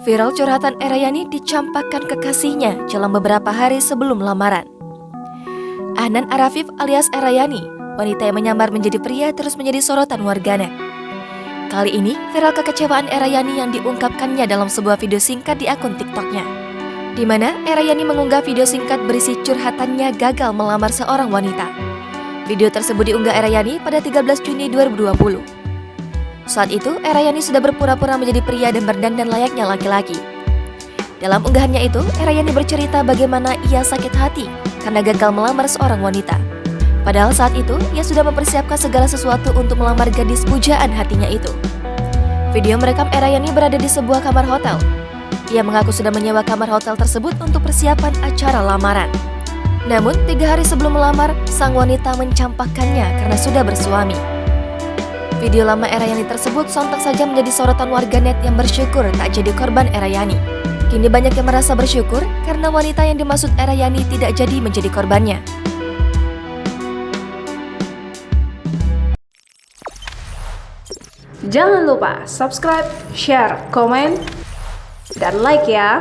Viral curhatan Erayani dicampakkan kekasihnya jelang beberapa hari sebelum lamaran. Ahnan Arafif alias Erayani, wanita yang menyamar menjadi pria, terus menjadi sorotan warganet. Kali ini, viral kekecewaan Erayani yang diungkapkannya dalam sebuah video singkat di akun TikToknya, di mana Erayani mengunggah video singkat berisi curhatannya gagal melamar seorang wanita. Video tersebut diunggah Erayani pada 13 Juni 2020. Saat itu, Erayani sudah berpura-pura menjadi pria dan berdandan layaknya laki-laki. Dalam unggahannya itu, Erayani bercerita bagaimana ia sakit hati karena gagal melamar seorang wanita. Padahal saat itu, ia sudah mempersiapkan segala sesuatu untuk melamar gadis pujaan hatinya itu. Video merekam Erayani berada di sebuah kamar hotel. Ia mengaku sudah menyewa kamar hotel tersebut untuk persiapan acara lamaran. Namun, 3 hari sebelum melamar, sang wanita mencampakkannya karena sudah bersuami. Video lama Erayani tersebut sontak saja menjadi sorotan warganet yang bersyukur tak jadi korban Erayani. Kini banyak yang merasa bersyukur karena wanita yang dimaksud Erayani tidak jadi menjadi korbannya. Jangan lupa subscribe, share, komen, dan like ya!